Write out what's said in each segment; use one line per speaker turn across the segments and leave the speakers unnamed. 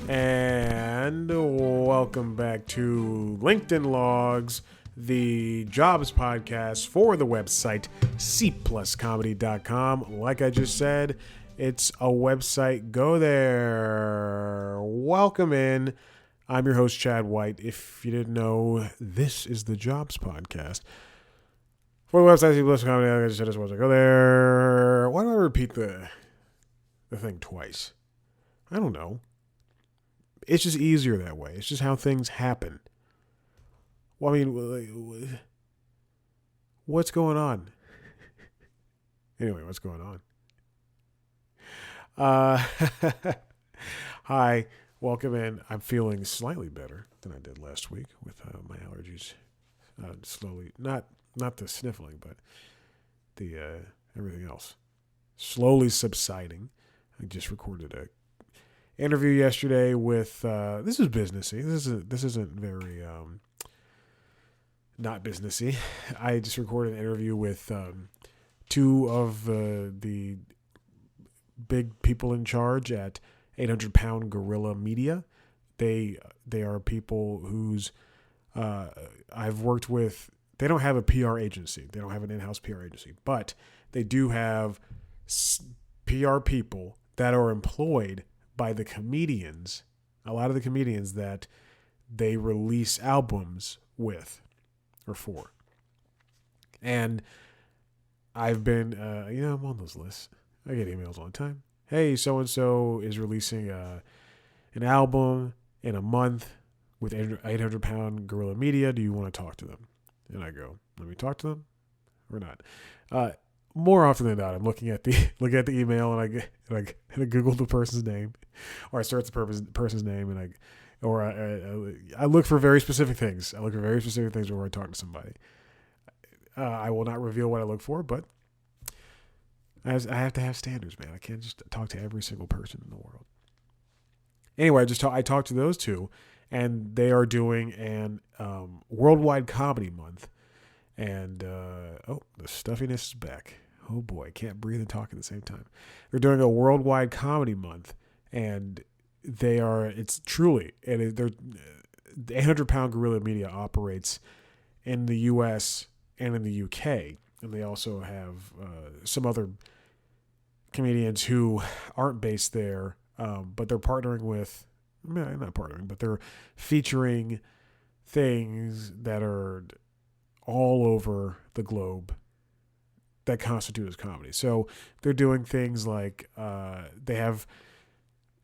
And welcome back to LinkedIn Logs, the jobs podcast for the website cpluscomedy.com. Like I just said, it's a website. Go there. Welcome in. I'm your host, Chad White. If you didn't know, this is the jobs podcast for the website cpluscomedy.com. Like I just said, it's a website. Go there. Why do I repeat the thing twice? I don't know. It's just easier that way. It's just how things happen. Well, I mean, what's going on? Anyway, what's going on? Hi, welcome in. I'm feeling slightly better than I did last week with my allergies slowly, not the sniffling, but the everything else slowly subsiding. I just recorded a interview yesterday with this is businessy. This isn't very not businessy. I just recorded an interview with two of the big people in charge at 800 Pound Gorilla Media. They are people whose I've worked with. They don't have a PR agency. They don't have an in-house PR agency, but they do have PR people that are employed by the comedians, a lot of the comedians that they release albums with or for. And I've been, I'm on those lists. I get emails all the time. Hey, so-and-so is releasing an album in a month with 800 Pound Gorilla Media. Do you want to talk to them? And I go, let me talk to them or not. More often than not, I'm looking at the email and I Google the person's name, or I search the person's name and I look for very specific things. I look for very specific things before I talk to somebody. I will not reveal what I look for, but I have to have standards, man. I can't just talk to every single person in the world. Anyway, I talked to those two, and they are doing an worldwide comedy month. And, the stuffiness is back. Oh boy, can't breathe and talk at the same time. They're doing a worldwide comedy month, and it's truly, the 800 Pound Gorilla Media operates in the U.S. and in the U.K., and they also have some other comedians who aren't based there, but they're partnering with, not partnering, but they're featuring things that are all over the globe that constitute as comedy. So they're doing things like they have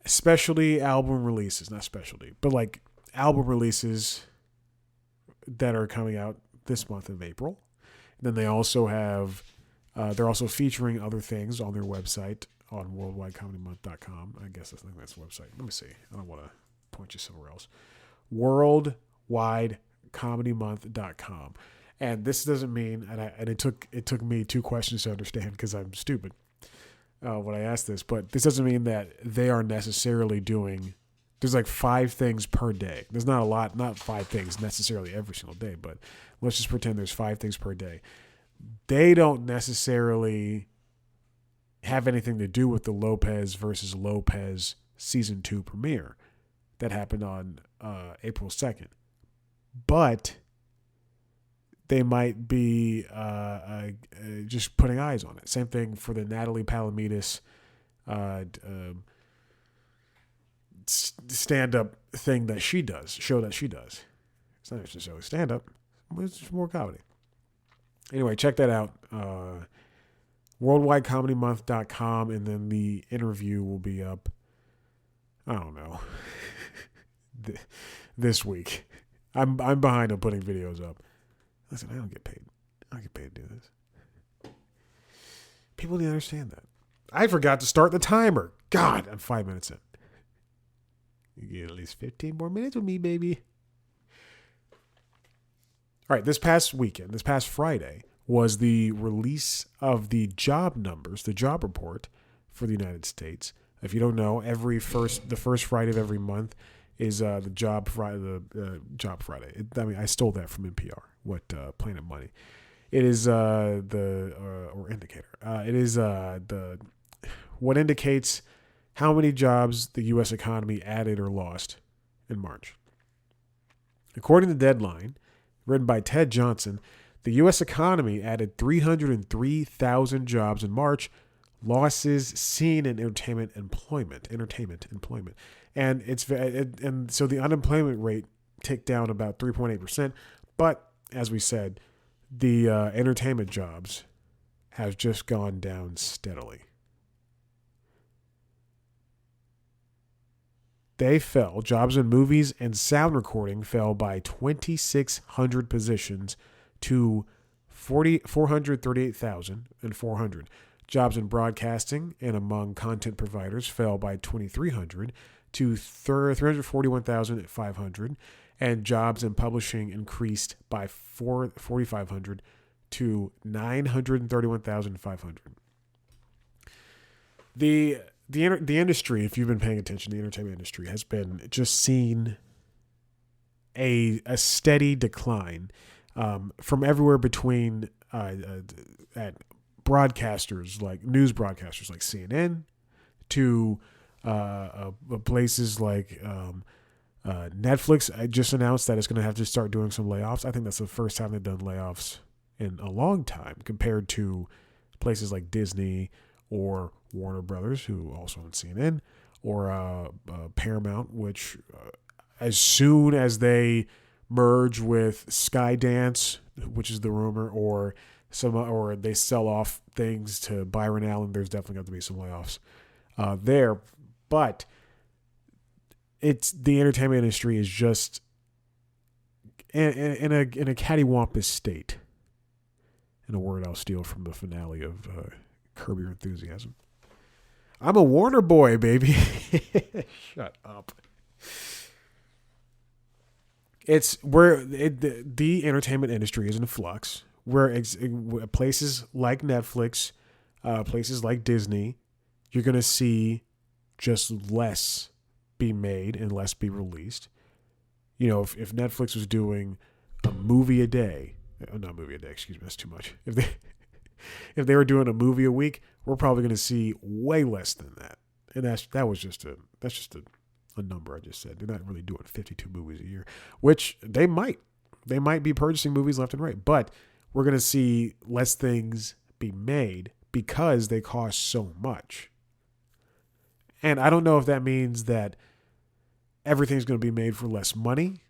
specialty album releases, not specialty, but like album releases that are coming out this month of April. And then they also have they're also featuring other things on their website on worldwidecomedymonth.com. I guess that's the website. Let me see. I don't want to point you somewhere else. worldwidecomedymonth.com. And this doesn't mean, and it took me 2 questions to understand because I'm stupid when I asked this, but this doesn't mean that they are necessarily doing, there's like 5 things per day. There's not a lot, not 5 things necessarily every single day, but let's just pretend there's 5 things per day. They don't necessarily have anything to do with the Lopez versus Lopez season 2 premiere that happened on April 2nd. But they might be just putting eyes on it. Same thing for the Natalie Palamides stand-up thing that she does, show that she does. It's not necessarily stand-up, it's just more comedy. Anyway, check that out. worldwidecomedymonth.com, and then the interview will be up, I don't know, this week. I'm behind on putting videos up. Listen, I don't get paid. I don't get paid to do this. People need to understand that. I forgot to start the timer. God, I'm 5 minutes in. You get at least 15 more minutes with me, baby. All right, this past Friday, was the release of the job numbers, the job report for the United States. If you don't know, the first Friday of every month is the Job Friday. I stole that from NPR. What Planet Money? It is or Indicator. It is what indicates how many jobs the U.S. economy added or lost in March. According to Deadline, written by Ted Johnson, the U.S. economy added 303,000 jobs in March, losses seen in entertainment employment, and so the unemployment rate ticked down about 3.8%. But as we said, the entertainment jobs have just gone down steadily. They fell. Jobs in movies and sound recording fell by 2,600 positions to 438,400. Jobs in broadcasting and among content providers fell by 2,300 to 341,500. And jobs in publishing increased by 4,500 to 931,500. The industry, if you've been paying attention, the entertainment industry has been just seen a steady decline from everywhere between at broadcasters like news broadcasters like CNN to places like Netflix. I just announced that it's going to have to start doing some layoffs. I think that's the first time they've done layoffs in a long time compared to places like Disney or Warner Brothers, who also owns CNN, or Paramount, which as soon as they merge with Skydance, which is the rumor, or they sell off things to Byron Allen, there's definitely got to be some layoffs there. But the entertainment industry is just in a cattywampus state. In a word I'll steal from the finale of Curb Your Enthusiasm. I'm a Warner boy, baby. Shut up. It's where the entertainment industry is in flux. Where places like Netflix, places like Disney, you're going to see just less be made and less be released. You know, if Netflix was doing a movie a day, not a movie a day, excuse me, that's too much. If they were doing a movie a week, we're probably going to see way less than that. And that's just a number I just said. They're not really doing 52 movies a year, which they might be purchasing movies left and right, but we're going to see less things be made because they cost so much. And I don't know if that means that everything's going to be made for less money,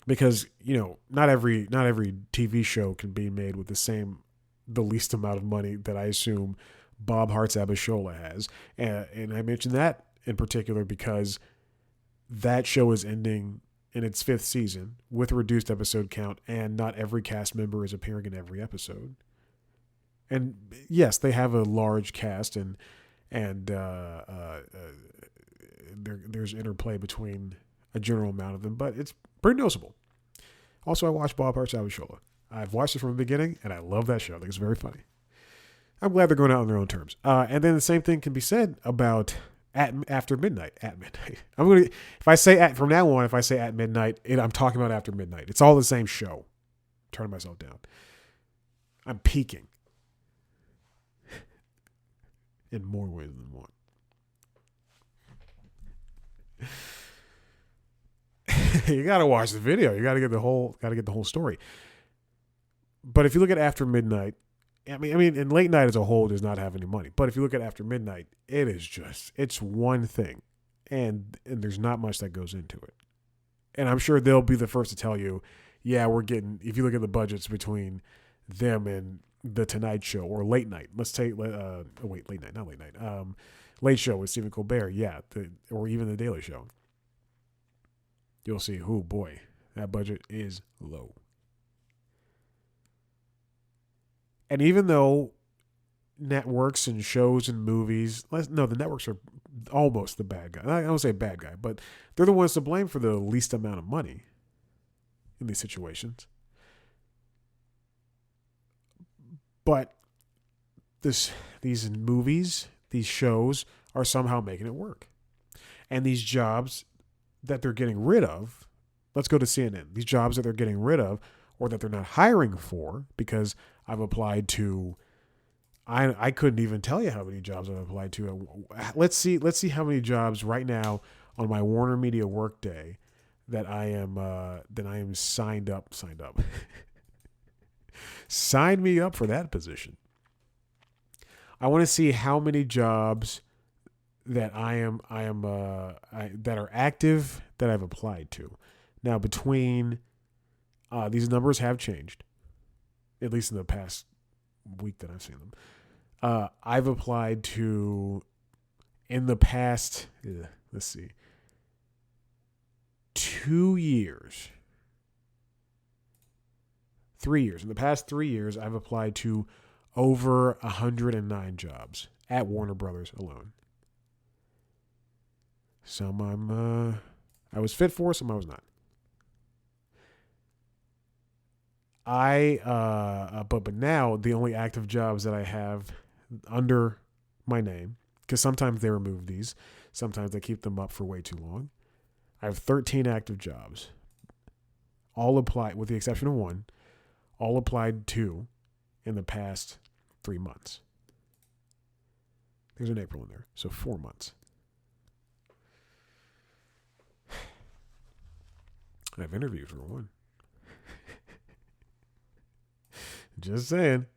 because, you know, not every TV show can be made with the least amount of money that I assume Bob Hart's Abishola has. And I mention that in particular because that show is ending in its 5th season with a reduced episode count, and not every cast member is appearing in every episode. And yes, they have a large cast, and there's interplay between a general amount of them, but it's pretty noticeable. Also, I watched Bob Hart's Abishola. I've watched it from the beginning, and I love that show. I think it's very funny. I'm glad they're going out on their own terms. And then the same thing can be said about after midnight. At midnight, if I say from now on, if I say at midnight, I'm talking about after midnight. It's all the same show. I'm turning myself down. I'm peaking in more ways than one. You gotta watch the video. You gotta get the whole story. But if you look at After Midnight, I mean, and late night as a whole does not have any money. But if you look at After Midnight, it's one thing, and there's not much that goes into it. And I'm sure they'll be the first to tell you, yeah, we're getting. If you look at the budgets between them and the Tonight Show or Late Night, let's take Late Night, not Late Night, Late Show with Stephen Colbert, yeah, or even the Daily Show. You'll see, oh boy, that budget is low. And even though networks and shows and movies, the networks are almost the bad guy. I don't say bad guy, but they're the ones to blame for the least amount of money in these situations. But these movies, these shows are somehow making it work. And these jobs that they're getting rid of, let's go to CNN. These jobs that they're getting rid of or that they're not hiring for, because I've applied to I couldn't even tell you how many jobs I've applied to. Let's see how many jobs right now on my Warner Media workday that I am signed up. Sign me up for that position. I want to see how many jobs that that are active that I've applied to. Now between these numbers have changed, at least in the past week that I've seen them. I've applied to in the past. Let's see, 2 years, 3 years. In the past 3 years, I've applied to over 109 jobs at Warner Brothers alone. Some I was fit for, some I was not. But now the only active jobs that I have under my name, because sometimes they remove these, sometimes they keep them up for way too long. I have 13 active jobs, all applied with the exception of one, all applied to in the past 3 months. There's an April in there, so 4 months. I have interviews for one. Just saying.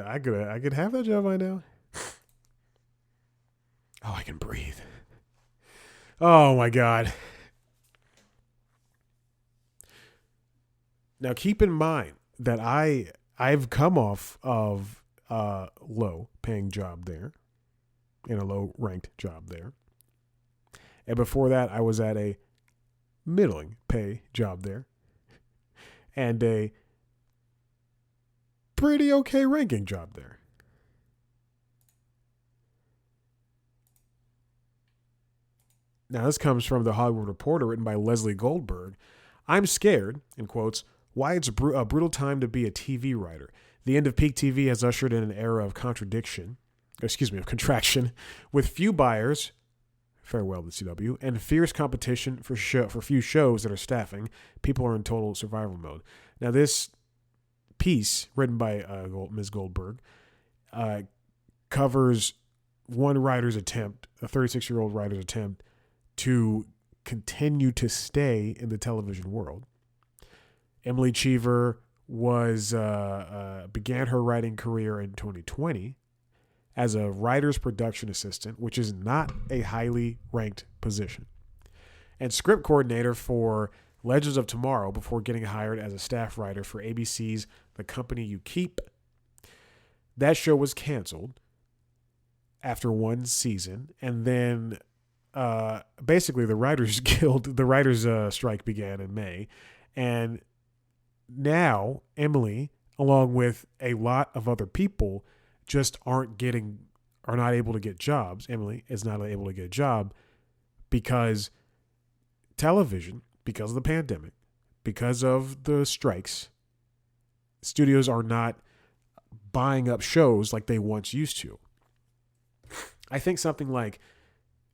I could have that job right now. Oh, I can breathe. Oh my God. Now keep in mind that I've come off of a low paying job there, in a low ranked job there. And before that I was at a middling pay job there. And a pretty okay ranking job there. Now, this comes from the Hollywood Reporter, written by Leslie Goldberg. I'm scared, in quotes, why it's a brutal time to be a TV writer. The end of peak TV has ushered in an era of contraction, with few buyers, farewell to CW, and fierce competition for few shows that are staffing. People are in total survival mode. Now, this piece, written by Ms. Goldberg, covers one writer's attempt, a 36-year-old writer's attempt, to continue to stay in the television world. Emily Cheever began her writing career in 2020 as a writer's production assistant, which is not a highly ranked position, and script coordinator for Legends of Tomorrow before getting hired as a staff writer for ABC's The Company You Keep. That show was canceled after one season, and then basically the writers' strike began in May, and now Emily, along with a lot of other people, just are not able to get jobs. Emily is not able to get a job because television, because of the pandemic, because of the strikes, studios are not buying up shows like they once used to. I think something like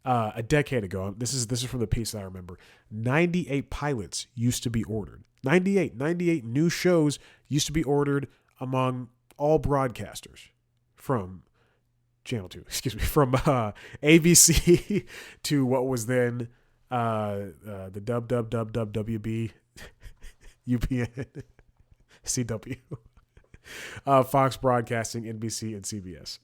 a decade ago, this is from the piece that I remember, 98 pilots used to be ordered. 98 new shows used to be ordered among all broadcasters from Channel 2, from ABC to what was then the WB, UPN, CW, Fox Broadcasting, NBC, and CBS.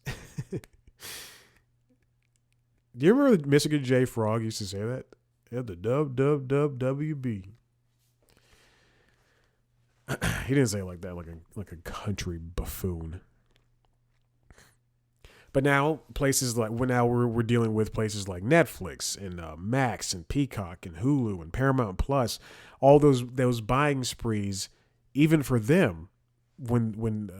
Do you remember Michigan J. Frog used to say that? Yeah, the WB. He didn't say it like that, like a country buffoon. But now we're dealing with places like Netflix and Max and Peacock and Hulu and Paramount Plus, all those buying sprees, even for them, when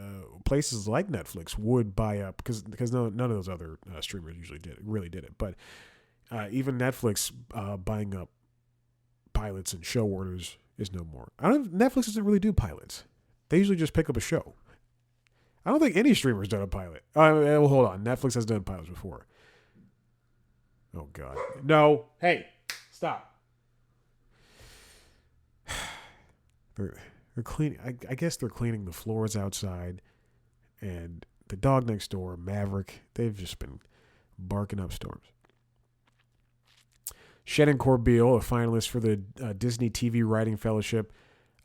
places like Netflix would buy up, because none of those other streamers really did it, but even Netflix buying up pilots and show orders is no more. Netflix doesn't really do pilots. They usually just pick up a show. I don't think any streamer's done a pilot. Well, hold on. Netflix has done pilots before. Oh, God. No. Hey, stop. They're cleaning. I guess they're cleaning the floors outside, and The Dog Next Door, Maverick, they've just been barking up storms. Shannon Corbeil, a finalist for the Disney TV Writing Fellowship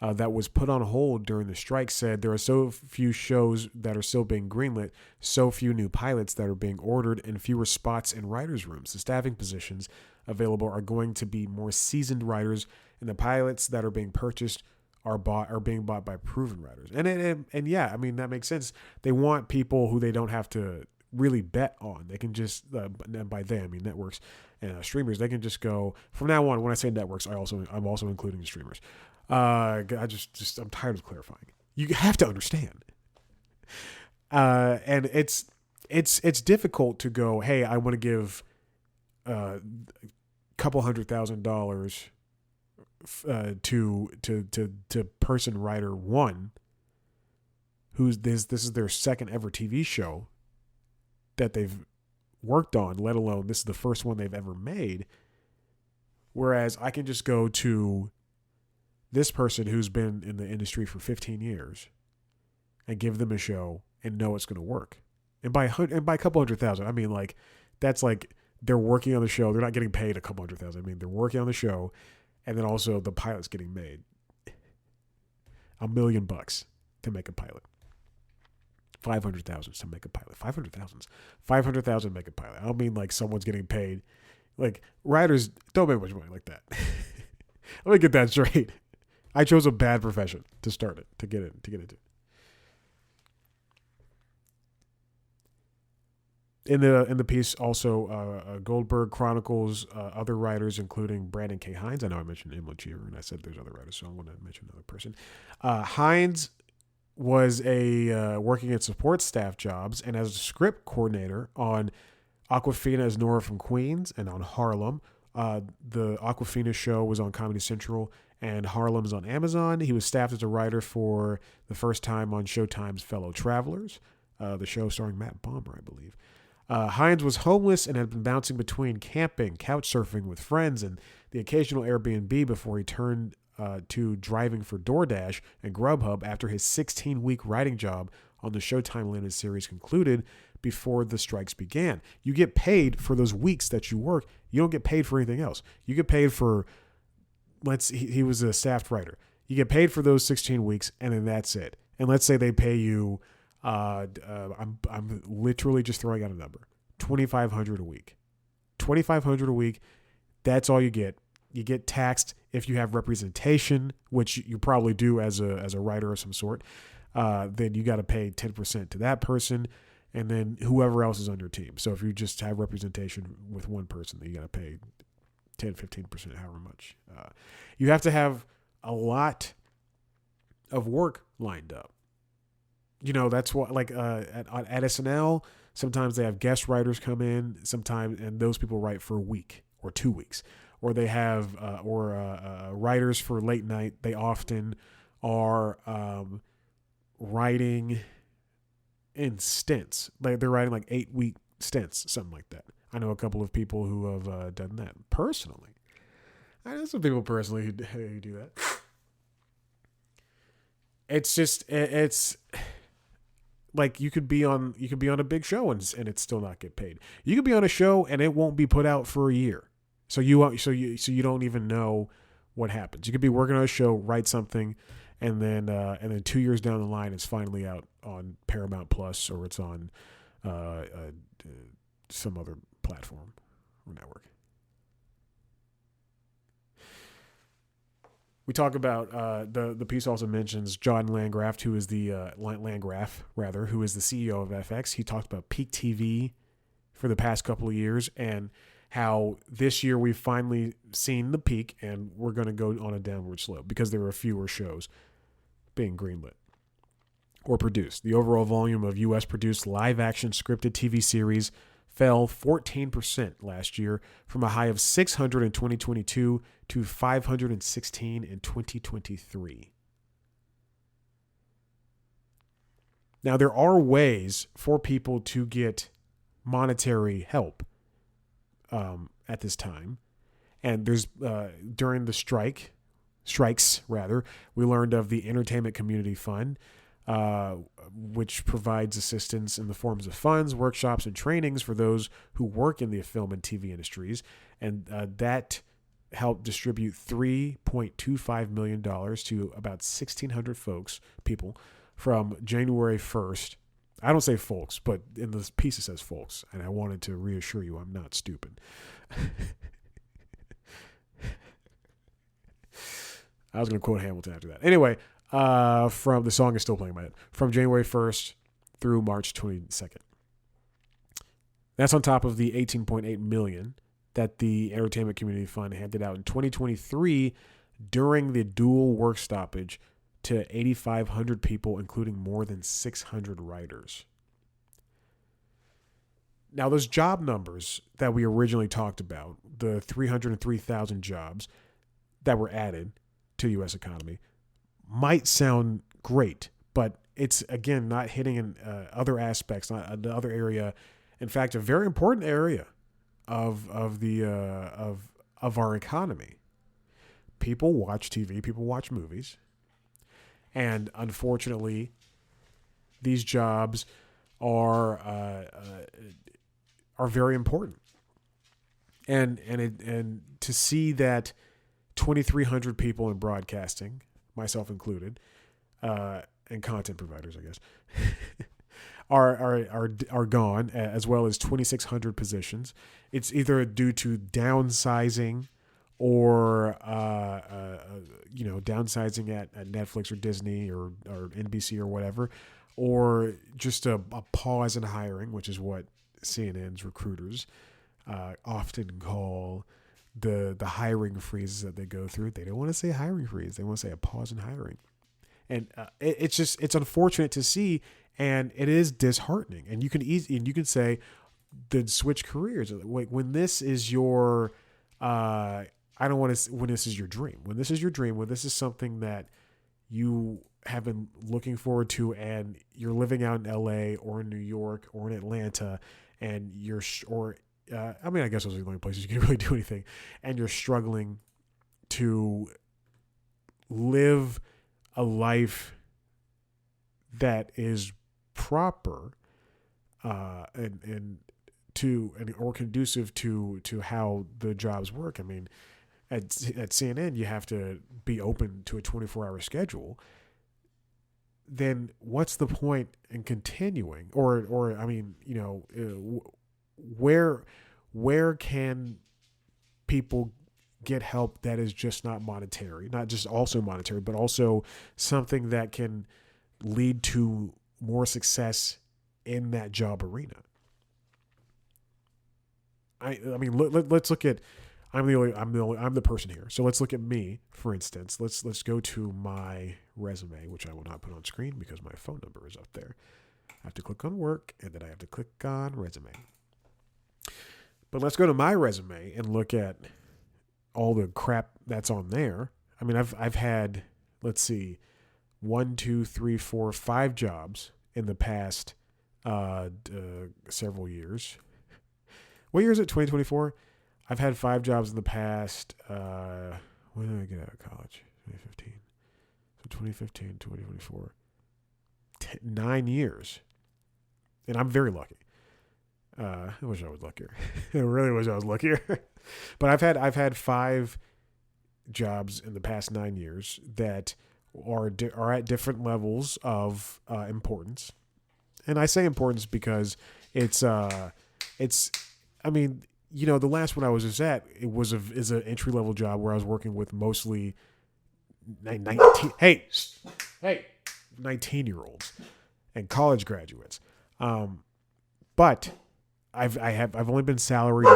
that was put on hold during the strike, said there are so few shows that are still being greenlit, so few new pilots that are being ordered, and fewer spots in writers' rooms. The staffing positions available are going to be more seasoned writers, and the pilots that are being purchased are being bought by proven writers. And yeah, I mean, that makes sense. They want people who they don't have to really bet on. They can just, and by they I mean networks and streamers. They can just go from now on. When I say networks, I'm also including the streamers. I'm tired of clarifying. You have to understand. And it's difficult to go, hey, I want to give a couple $100,000 to person writer one, who's this is their second ever TV show that they've worked on, let alone this is the first one they've ever made. Whereas I can just go to this person who's been in the industry for 15 years and give them a show and know it's going to work. And by a couple $100,000, I mean, like, that's like they're working on the show. They're not getting paid a couple $100,000. I mean, they're working on the show, and then also the pilot's getting made $1 million to make a pilot. 500,000 to make a pilot. 500,000 to make a pilot. I don't mean like someone's getting paid. Like, writers don't make much money like that. Let me get that straight. I chose a bad profession to start it, to get into. In the piece, also, Goldberg chronicles other writers, including Brandon K. Hines. I know I mentioned Emily Cheever, and I said there's other writers, so I want to mention another person. Hines was working at support staff jobs and as a script coordinator on Awkwafina as Nora from Queens and on Harlem. The Awkwafina show was on Comedy Central, and Harlem's on Amazon. He was staffed as a writer for the first time on Showtime's Fellow Travelers, the show starring Matt Bomer, I believe. Hines was homeless and had been bouncing between camping, couch surfing with friends, and the occasional Airbnb before he turned to driving for DoorDash and Grubhub after his 16-week writing job on the Showtime limited series concluded before the strikes began. You get paid for those weeks that you work. You don't get paid for anything else. You get paid for, he was a staffed writer. You get paid for those 16 weeks, and then that's it. And let's say they pay you, I'm literally just throwing out a number, $2,500 a week. $2,500 a week. That's all you get. You get taxed if you have representation, which you probably do as a writer of some sort. Then you got to pay 10% to that person, and then whoever else is on your team. So if you just have representation with one person, then you got to pay 10, 15%, however much. You have to have a lot of work lined up. You know, that's what, like, at SNL, sometimes they have guest writers come in, sometimes, and those people write for a week or 2 weeks. Or they have, writers for late night. They often are writing in stints. They're writing like 8-week stints, something like that. I know a couple of people who have done that personally. I know some people personally who do that. It's like you could be on a big show and it still not get paid. You could be on a show and it won't be put out for a year. So you don't even know what happens. You could be working on a show, write something, and then 2 years down the line, it's finally out on Paramount Plus or it's on some other platform or network. We talk about the piece also mentions John Landgraf, who is the who is the CEO of FX. He talked about peak TV for the past couple of years and how this year we've finally seen the peak and we're going to go on a downward slope because there were fewer shows being greenlit or produced. The overall volume of U.S. produced live-action scripted TV series fell 14% last year from a high of 600 in 2022 to 516 in 2023. Now, there are ways for people to get monetary help at this time. And there's during the strikes, we learned of the Entertainment Community Fund. which provides assistance in the forms of funds, workshops, and trainings for those who work in the film and TV industries. And that helped distribute $3.25 million to about 1,600 people from January 1st. I don't say folks, but in this piece it says folks. And I wanted to reassure you I'm not stupid. I was going to quote Hamilton after that. Anyway, from the song is still playing in my head. From January 1st through March 22nd. That's on top of the $18.8 million that the Entertainment Community Fund handed out in 2023 during the dual work stoppage to 8,500 people, including more than 600 writers. Now, those job numbers that we originally talked about, the 303,000 jobs that were added to the U.S. economy, might sound great, but it's, again, not hitting in other aspects, not another area. In fact, a very important area of our economy. People watch TV, people watch movies, and unfortunately, these jobs are very important. And to see that 2,300 people in broadcasting, myself included, and content providers, I guess, are gone, as well as 2,600 positions. It's either due to downsizing or downsizing at Netflix or Disney or NBC or whatever, or just a pause in hiring, which is what CNN's recruiters often call the hiring freezes that they go through. They don't want to say hiring freeze. They want to say a pause in hiring. And it's unfortunate to see, and it is disheartening. And you can say, then switch careers. Like, when this is your, when this is your dream, when this is something that you have been looking forward to, and you're living out in LA or in New York or in Atlanta, and I guess those are the only places you can really do anything, and you're struggling to live a life that is proper or conducive to how the jobs work. I mean, at CNN, you have to be open to a 24-hour schedule. Then what's the point in continuing? Or I mean, where can people get help that is just not monetary, not just also monetary, but also something that can lead to more success in that job arena? I mean, let's look at. I'm the person here. So let's look at me, for instance. Let's go to my resume, which I will not put on screen because my phone number is up there. I have to click on work, and then I have to click on resume. But let's go to my resume and look at all the crap that's on there. I mean, I've had, let's see, 1, 2, 3, 4, 5 jobs in the past several years. What year is it? 2024. I've had 5 jobs in the past. When did I get out of college? 2015. So 2015, 2024. 9 years, and I'm very lucky. I wish I was luckier. I really wish I was luckier. But I've had 5 jobs in the past 9 years that are at different levels of importance. And I say importance because it's I mean, the last one I was just at, is an entry level job where I was working with mostly 19-year-olds and college graduates. But I've only been salaried.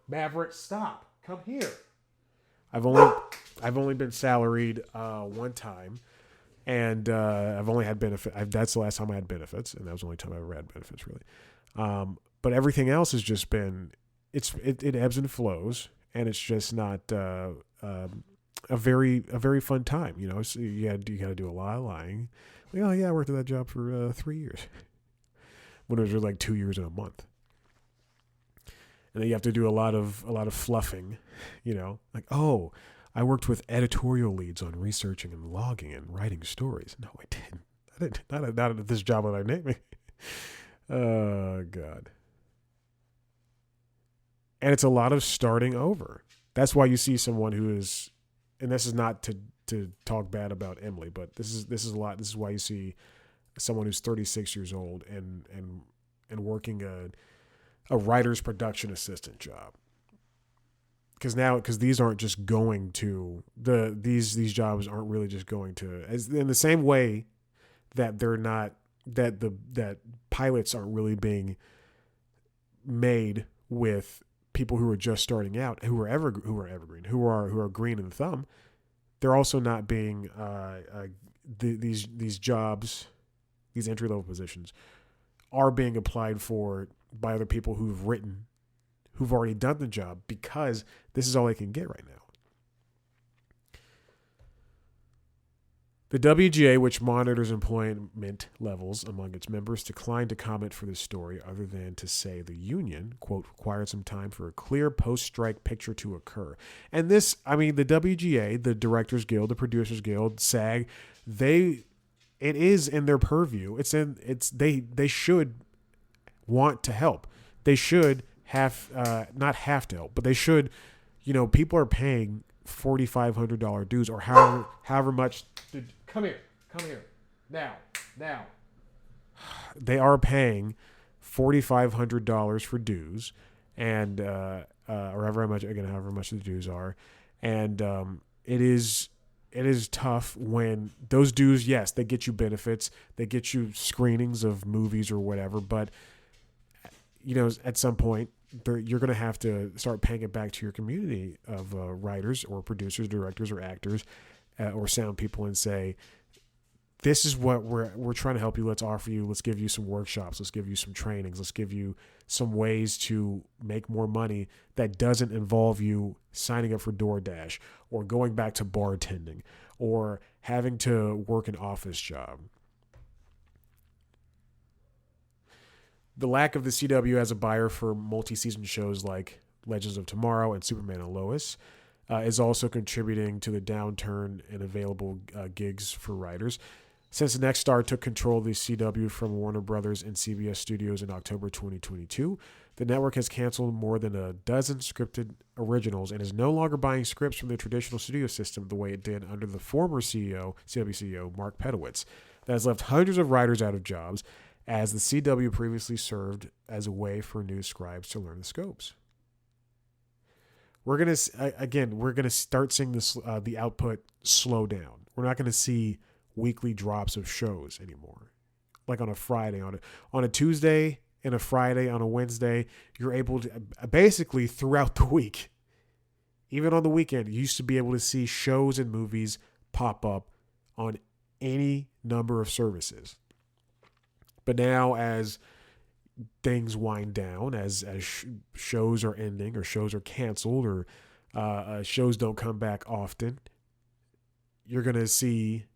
Maverick, stop! Come here. I've only been salaried one time, and I've only had benefit. That's the last time I had benefits, and that was the only time I ever had benefits, really. But everything else has just been it ebbs and flows, and it's just not a very fun time. So you got to do a lot of lying. Like, oh yeah, I worked at that job for 3 years, when it was like 2 years and a month. And then you have to do a lot of fluffing, like, oh, I worked with editorial leads on researching and logging and writing stories. No, I didn't. Not at this job that I'm naming. Oh God. And it's a lot of starting over. That's why you see someone who is, and this is not to talk bad about Emily, but this is a lot. This is why you see someone who's 36 years old and working a writer's production assistant job. Because these aren't just going to these jobs aren't really just going to, as in the same way that they're not, that pilots aren't really being made with people who are just starting out, who are evergreen, who are green in the thumb. They're also not being these jobs, these entry level positions, are being applied for by other people who've already done the job, because this is all they can get right now. The WGA, which monitors employment levels among its members, declined to comment for this story, other than to say the union, quote, required some time for a clear post-strike picture to occur. And this, I mean, the WGA, the Directors Guild, the Producers Guild, SAG, it is in their purview. They should want to help. They should not have to help, but they should, people are paying $4,500 dues, or however much. Come here, now. They are paying $4,500 for dues, and or however much the dues are, and it is tough when those dues. Yes, they get you benefits, they get you screenings of movies or whatever, but at some point, you're going to have to start paying it back to your community of writers or producers, directors or actors or sound people, and say, this is what we're trying to help you. Let's offer you. Let's give you some workshops. Let's give you some trainings. Let's give you some ways to make more money that doesn't involve you signing up for DoorDash or going back to bartending or having to work an office job. The lack of the CW as a buyer for multi-season shows like Legends of Tomorrow and Superman and Lois is also contributing to the downturn in available gigs for writers. Since Nexstar took control of the CW from Warner Brothers and CBS Studios in October 2022, the network has canceled more than a dozen scripted originals and is no longer buying scripts from the traditional studio system the way it did under the former CW CEO, Mark Pedowitz. That has left hundreds of writers out of jobs, as the CW previously served as a way for new scribes to learn the scopes. We're gonna start seeing this the output slow down. We're not gonna see weekly drops of shows anymore. Like on a Friday, on a Tuesday and a Friday, on a Wednesday, you're able to basically throughout the week, even on the weekend, you used to be able to see shows and movies pop up on any number of services. But now, as things wind down, as shows are ending or shows are canceled or shows don't come back often, you're going to see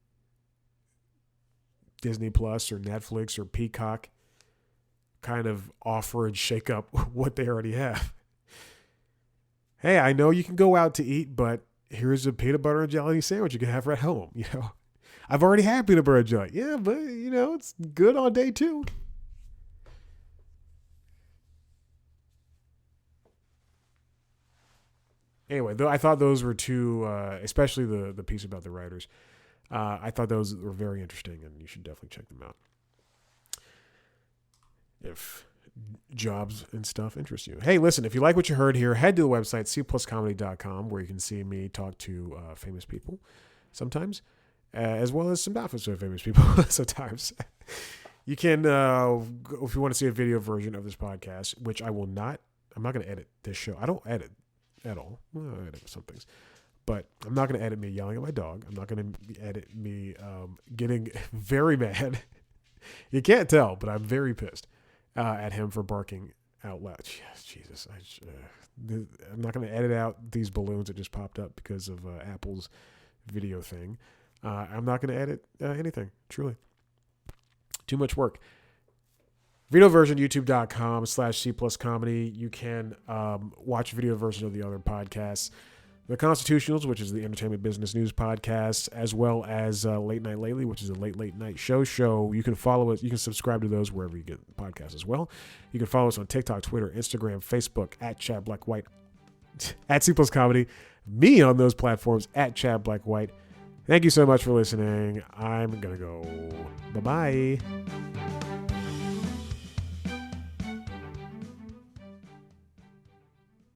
Disney Plus or Netflix or Peacock kind of offer and shake up what they already have. Hey, I know you can go out to eat, but here's a peanut butter and jelly sandwich you can have right home, I've already had peanut butter and jelly. Yeah, but, it's good on day 2. Anyway, though, I thought those were two, especially the piece about the writers. I thought those were very interesting, and you should definitely check them out if jobs and stuff interest you. Hey, listen, if you like what you heard here, head to the website, cpluscomedy.com, where you can see me talk to famous people sometimes. As well as some not so famous people sometimes. You can, if you want to see a video version of this podcast, which I'm not going to edit this show. I don't edit at all. Well, I edit some things. But I'm not going to edit me yelling at my dog. I'm not going to edit me getting very mad. You can't tell, but I'm very pissed at him for barking out loud. Jesus. I'm not going to edit out these balloons that just popped up because of Apple's video thing. I'm not going to edit anything, truly. Too much work. Video version, youtube.com/C+comedy. You can watch video version of the other podcasts. The Constitutionals, which is the entertainment business news podcast, as well as Late Night Lately, which is a late night show. You can follow us. You can subscribe to those wherever you get podcasts as well. You can follow us on TikTok, Twitter, Instagram, Facebook, at Chad Black White, at C Plus Comedy, me on those platforms, at Chad Black White. Thank you so much for listening. I'm going to go. Bye-bye.